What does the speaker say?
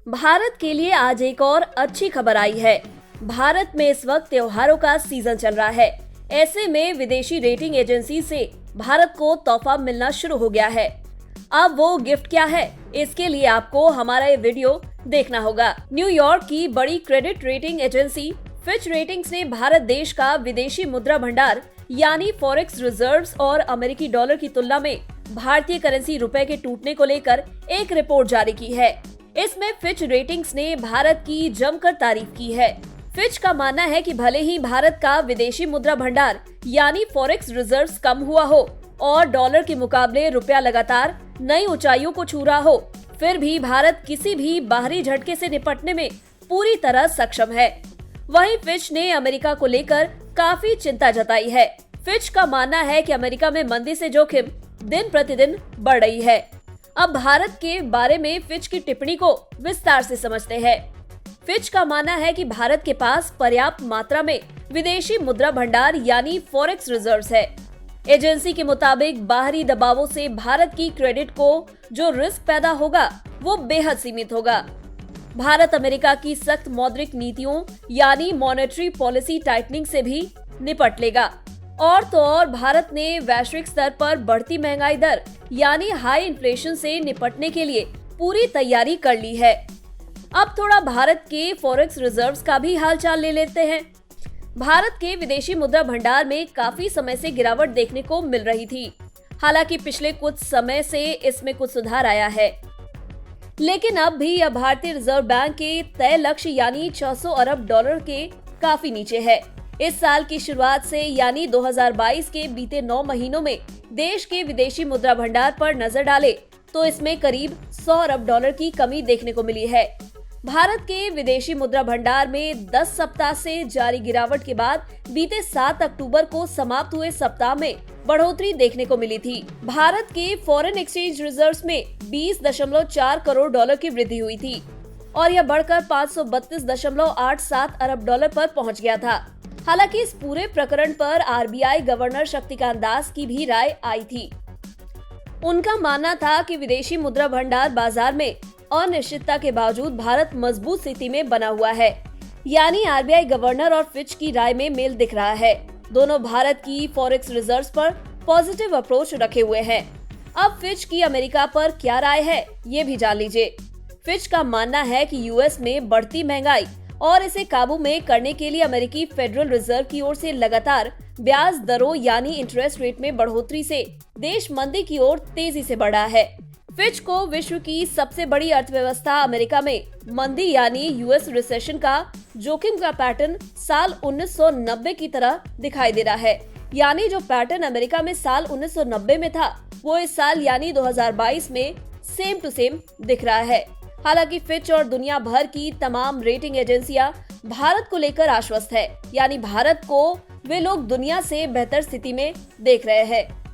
भारत के लिए आज एक और अच्छी खबर आई है। भारत में इस वक्त त्योहारों का सीजन चल रहा है। ऐसे में विदेशी रेटिंग एजेंसी से भारत को तोहफा मिलना शुरू हो गया है। अब वो गिफ्ट क्या है, इसके लिए आपको हमारा ये वीडियो देखना होगा। न्यूयॉर्क की बड़ी credit rating agency Fitch ratings ने भारत देश का विदेशी मुद्रा भंडार यानी फॉरेक्स रिजर्व्स और अमेरिकी डॉलर की तुलना में भारतीय करेंसी रुपए के टूटने को लेकर एक रिपोर्ट जारी की है। इसमें फिच रेटिंग्स ने भारत की जमकर तारीफ की है। फिच का मानना है कि भले ही भारत का विदेशी मुद्रा भंडार यानी फॉरेक्स रिजर्व्स कम हुआ हो और डॉलर के मुकाबले रुपया लगातार नई ऊंचाइयों को छू रहा हो, फिर भी भारत किसी भी बाहरी झटके से निपटने में पूरी तरह सक्षम है। वहीं फिच ने अमेरिका को लेकर काफी चिंता जताई है। फिच का मानना है कि अमेरिका में मंदी से जोखिम दिन प्रतिदिन बढ़ रही है। अब भारत के बारे में फिच की टिप्पणी को विस्तार से समझते हैं। फिच का मानना है कि भारत के पास पर्याप्त मात्रा में विदेशी मुद्रा भंडार यानी फॉरेक्स रिजर्व्स है। एजेंसी के मुताबिक बाहरी दबावों से भारत की क्रेडिट को जो रिस्क पैदा होगा वो बेहद सीमित होगा। भारत अमेरिका की सख्त मौद्रिक नीतियों यानी मॉनेटरी पॉलिसी टाइटनिंग से भी निपट लेगा। और तो और भारत ने वैश्विक स्तर पर बढ़ती महंगाई दर यानी हाई इन्फ्लेशन से निपटने के लिए पूरी तैयारी कर ली है। अब थोड़ा भारत के फॉरेक्स रिजर्व्स का भी हालचाल ले लेते हैं। भारत के विदेशी मुद्रा भंडार में काफी समय से गिरावट देखने को मिल रही थी। हालांकि पिछले कुछ समय से इसमें कुछ सुधार आया है, लेकिन अब भी यह भारतीय रिजर्व बैंक के तय लक्ष्य यानी 600 अरब डॉलर के काफी नीचे है। इस साल की शुरुआत से यानी 2022 के बीते 9 महीनों में देश के विदेशी मुद्रा भंडार पर नजर डाले तो इसमें करीब 100 अरब डॉलर की कमी देखने को मिली है। भारत के विदेशी मुद्रा भंडार में 10 सप्ताह से जारी गिरावट के बाद बीते 7 अक्टूबर को समाप्त हुए सप्ताह में बढ़ोतरी देखने को मिली थी। भारत के फॉरेन एक्सचेंज रिजर्व्स में 20.4 करोड़ डॉलर की वृद्धि हुई थी और यह बढ़कर 532.87 अरब डॉलर पर पहुंच गया था। हालांकि इस पूरे प्रकरण पर आरबीआई गवर्नर शक्तिकांत दास की भी राय आई थी। उनका मानना था कि विदेशी मुद्रा भंडार बाजार में अनिश्चितता के बावजूद भारत मजबूत स्थिति में बना हुआ है। यानी आरबीआई गवर्नर और फिच की राय में मेल दिख रहा है। दोनों भारत की फॉरेक्स रिजर्व्स पर पॉजिटिव अप्रोच रखे हुए हैं। अब फिच की अमेरिका पर क्या राय है, ये भी जान लीजिए। फिच का मानना है कि यूएस में बढ़ती महंगाई और इसे काबू में करने के लिए अमेरिकी फेडरल रिजर्व की ओर से लगातार ब्याज दरों यानी इंटरेस्ट रेट में बढ़ोतरी से देश मंदी की ओर तेजी से बढ़ा है। फिच को विश्व की सबसे बड़ी अर्थव्यवस्था अमेरिका में मंदी यानी यूएस रिसेशन का जोखिम का पैटर्न साल 1990 की तरह दिखाई दे रहा है। यानी जो पैटर्न अमेरिका में साल 1990 में था वो इस साल यानी 2022 में सेम टू सेम दिख रहा है। हालांकि फिच और दुनिया भर की तमाम रेटिंग एजेंसियां भारत को लेकर आश्वस्त है, यानी भारत को वे लोग दुनिया से बेहतर स्थिति में देख रहे हैं।